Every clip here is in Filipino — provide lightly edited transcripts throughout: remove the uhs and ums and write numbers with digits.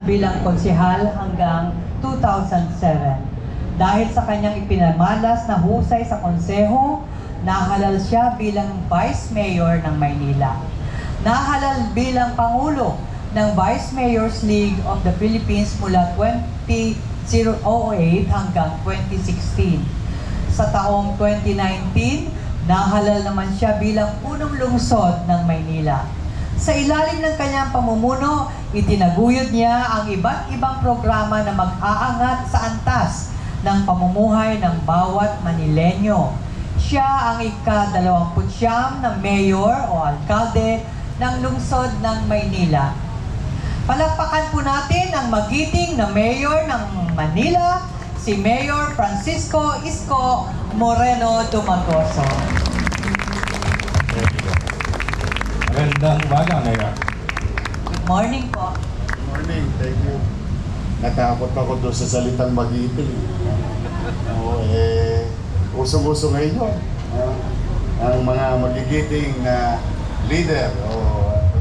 bilang konsehal hanggang 2007. Dahil sa kanyang ipinamalas na husay sa konseho, nahalal siya bilang Vice Mayor ng Maynila. Nahalal bilang Pangulo ng Vice Mayors League of the Philippines mula 2008 hanggang 2016. Sa taong 2019, nahalal naman siya bilang punong lungsod ng Maynila. Sa ilalim ng kanyang pamumuno, itinaguyod niya ang iba't ibang programa na mag-aangat sa antas ng pamumuhay ng bawat Manileño. Siya ang ika-29 na mayor o alkalde ng lungsod ng Maynila. Palakpakan po natin ang magiting na mayor ng Manila, si Mayor Francisco Isko Moreno Dumagoso. Magandang umaga, Mayor. Good morning po. Good morning, thank you. Natakot ako doon sa salitang magiting. Usong-uso ngayon yun. Ang mga magigiting na leader.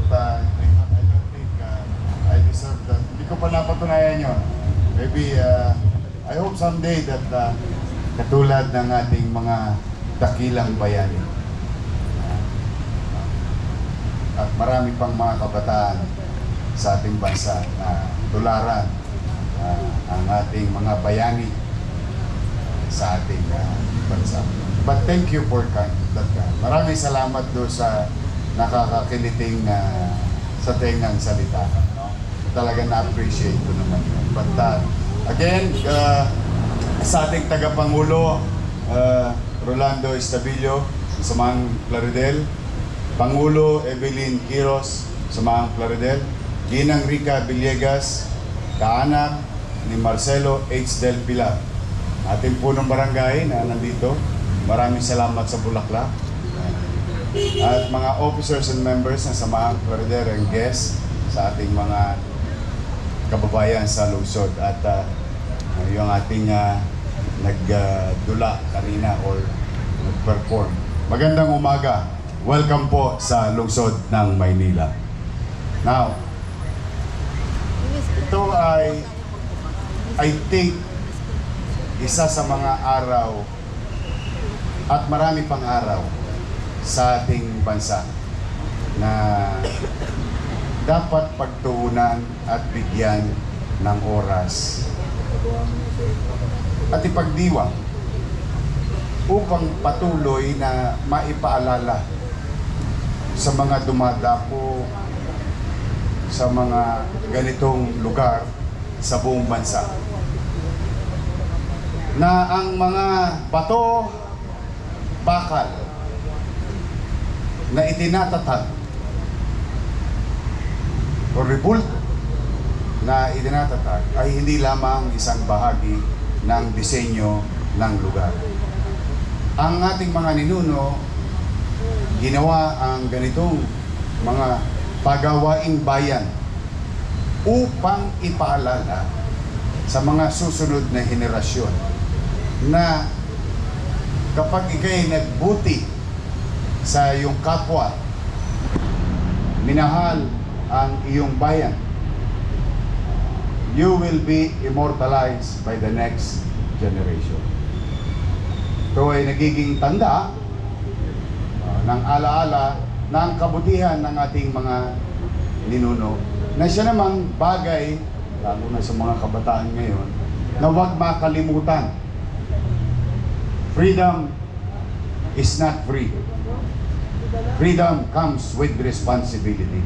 But I don't think I deserve that. Hindi ko pa napatunayan yun. Maybe, I hope someday that katulad ng ating mga dakilang bayani. At marami pang mga kabataan sa ating bansa na tularan ang ating mga bayani sa ating bansa. But thank you for that. Maraming salamat doon sa nakakakiliting sa tengang salita. Talagang na-appreciate ko naman yun. But again, sa ating tagapangulo, Rolando Estavillo, Samang Plaridel, Pangulo Evelyn Quiros, Samang Plaridel, Ginang Rica Villegas, kaanak ni Marcelo H. Del Pilar. Ating punong barangay na nandito, maraming salamat sa Bulaklak. At mga officers and members ng Samang Plaridel and guests sa ating mga kababayan sa lungsod. At yung ating nagdula kanina or nag-perform. Magandang umaga. Welcome po sa lungsod ng Maynila. Now, ito I think, isa sa mga araw at marami pang araw sa ating bansa na dapat pagtuunan at bigyan ng oras at ipagdiwang upang patuloy na maipaalala sa mga dumadapo sa mga ganitong lugar sa buong bansa na ang mga bato, bakal na itinatatag o rebulto na itinatatag ay hindi lamang isang bahagi ng disenyo ng lugar. Ang ating mga ninuno ginawa ang ganitong mga pagawaing bayan upang ipaalala sa mga susunod na henerasyon na kapag ikay nagbuti sa iyong kapwa, minahal ang iyong bayan, you will be immortalized by the next generation. Ito ay nagiging tanda ng alaala ng kabutihan ng ating mga ninuno na siya namang bagay, lalo na sa mga kabataan ngayon, na huwag makalimutan. Freedom is not free. Freedom comes with responsibility.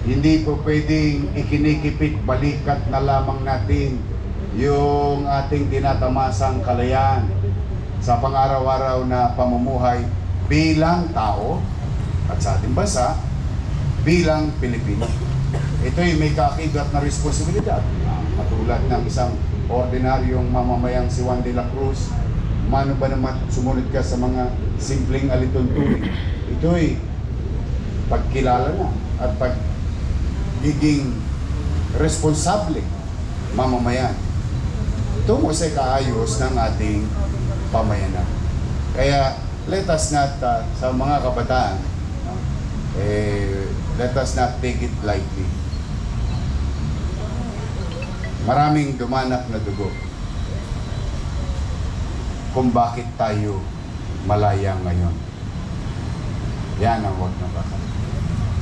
Hindi po pwedeng ikinikipik balikat na lamang natin yung ating tinatamasang kalayaan sa pang-araw-araw na pamumuhay bilang tao at sa ating bansa bilang Pilipino. Ito'y may kaakibat na responsibilidad. Katulad ng isang ordinaryong mamamayang si Juan de la Cruz, mano ba naman sumunod ka sa mga simpleng alituntunin. Ito'y pagkilala na at pagiging responsable mamamayan tungo sa kaayos ng ating pamayanan. Kaya let us not, sa mga kabataan, let us not take it lightly. maraming dumanak na dugo kung bakit tayo malaya ngayon. Yan ang wag na baka.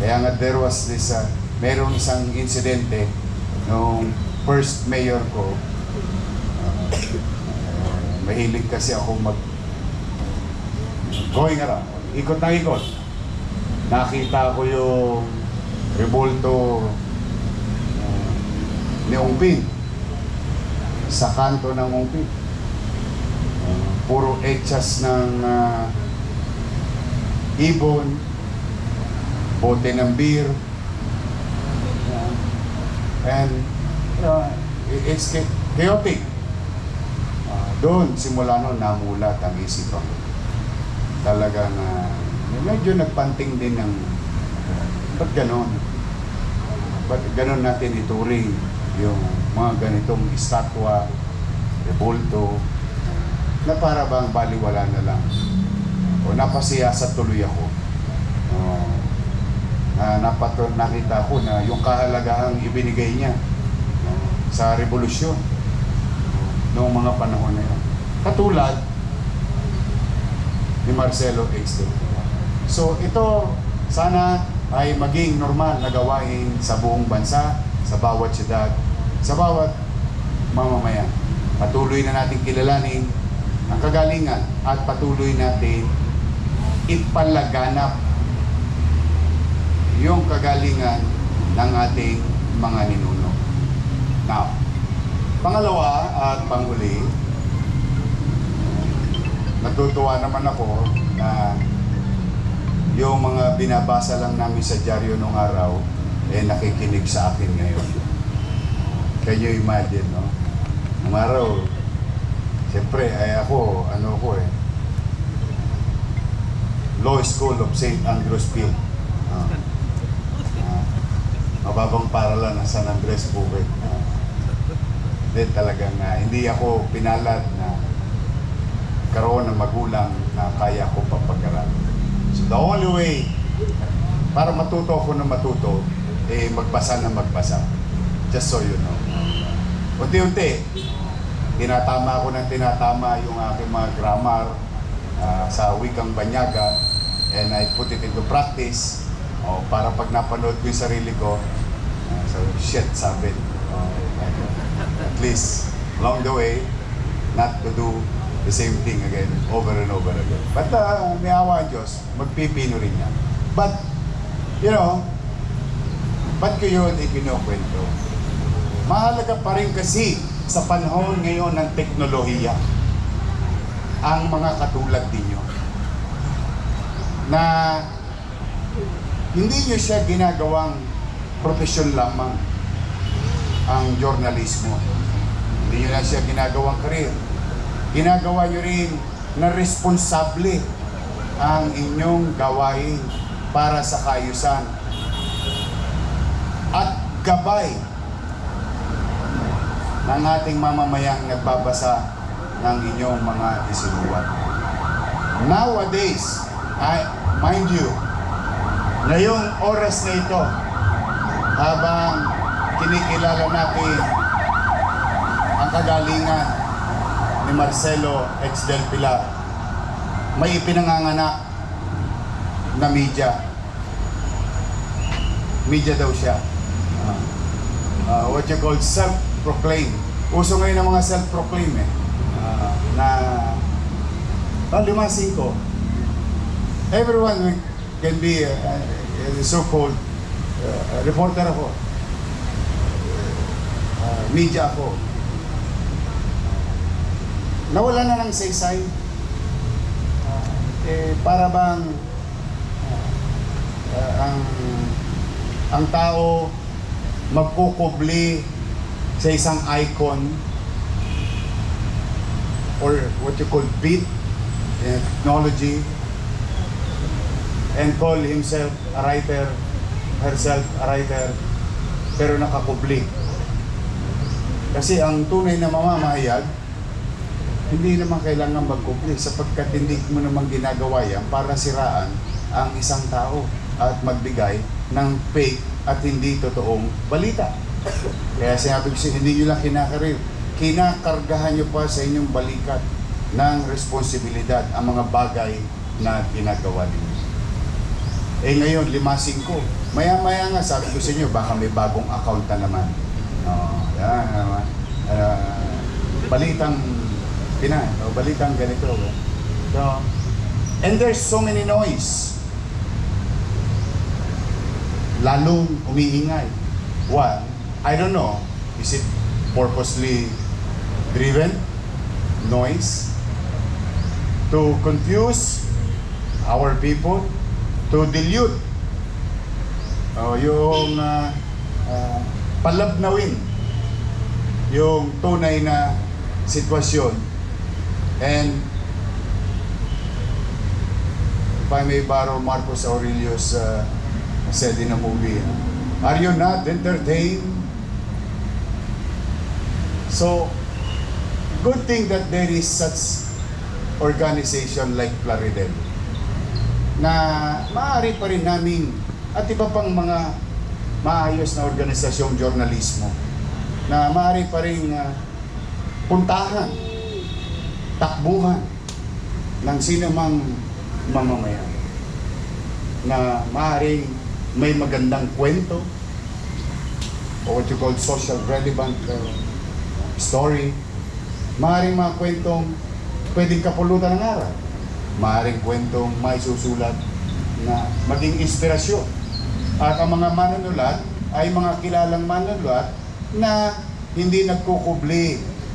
Kaya nga there was this, merong isang insidente nung first mayor ko. Mahilig kasi ako going around, ikot na ikot. Nakita ko yung rebulto ni Ongpin sa kanto ng Ongpin. Puro etchas ng ibon, bote ng beer, and it's chaotic. Doon, simula noon, namulat ang isipan ko. Talagang medyo nagpanting din ng ba't ganon? Ba't ganon natin ituring yung mga ganitong estatwa, rebulto, na para bang baliwala na lang. O napasiyasat tuloy ako. Nakita ko na yung kahalagahang ibinigay niya sa revolusyon noong mga panahon na yun. Katulad ni Marcelo X. So ito sana ay maging normal na gawain sa buong bansa, sa bawat syudad, sa bawat mamamayan. Patuloy na natin kilalanin ang kagalingan at patuloy natin ipalaganap yung kagalingan ng ating mga ninuno. Now, pangalawa at panghuli, natutuwa naman ako na yung mga binabasa lang namin sa dyaryo nung araw, nakikinig sa akin ngayon. Can you imagine, no? Nung araw, siyempre, ako, Law School of St. Andrew's Field. Mababang paralan ng San Andres Bukid. Talagang hindi ako pinalad na karoon ng magulang na kaya ko papag-aral. So the only way para matuto ako na matuto, magbasa na magbasa. Just so you know. Unti-unti, tinatama ko ng tinatama yung aking mga grammar sa wikang Banyaga, and I put it into practice para pag napanood ko yung sarili ko, so shit, sabi. At least, along the way, not to do the same thing again, over and over again. But may awa ang Diyos, magpipino rin yan. But, ba't ko yun ikinukwento? Mahalaga pa rin kasi sa panahon ngayon ng teknolohiya ang mga katulad ninyo na hindi nyo siya ginagawang profesyon lamang ang journalismo. Hindi nyo na siya ginagawang karir. Ginagawa nyo rin na responsable ang inyong gawain para sa kaayusan at gabay ng ating mamamayang nagbabasa ng inyong mga isinuwat. Nowadays, mind you, ngayong oras na ito, habang kinikilala natin ang kagalingan ni Marcelo X. Del Pilar, may ipinanganganak na media. Media daw siya. What you call self-proclaim. Uso ngayon ang mga self-proclaim na 5-5. Everyone can be a so-called reporter ako. Media ako. Nawala na ng saysay. Para bang ang tao magkukubli sa isang icon or what you call beat in technology and call himself a writer, herself a writer, pero nakakubli. Kasi ang tunay na mamamahayag, hindi naman kailangan magkubli sapagkat hindi mo naman ginagawa yan para siraan ang isang tao at magbigay ng fake at hindi totoong balita. Kaya sinabi ko siya, hindi nyo lang kinakargahan nyo pa sa inyong balikat ng responsibilidad ang mga bagay na ginagawa ninyo. Eh ngayon, 5-5. Maya-maya nga, sabi ko sa inyo, baka may bagong account na naman. Yan naman. Balitang Pinay, balitang ganito. So, and there's so many noise. Lalong umiingay. One, I don't know, is it purposely driven? Noise? To confuse our people? To dilute yung palabnawin yung tunay na sitwasyon. And if I may borrow Marcus Aurelius said in a movie, are you not entertained? So good thing that there is such organization like Plaridel na maaari pa rin namin at iba pang mga maayos na organisasyong journalismo na maaari pa rin puntahan, takbuhan ng sino mang mamamayan na maaaring may magandang kwento o what you call social relevant story, maaaring mga kwentong pwedeng kapulutan ng aral, maaaring kwentong may susulat na maging inspirasyon. At ang mga manunulat ay mga kilalang manunulat na hindi nagkukubli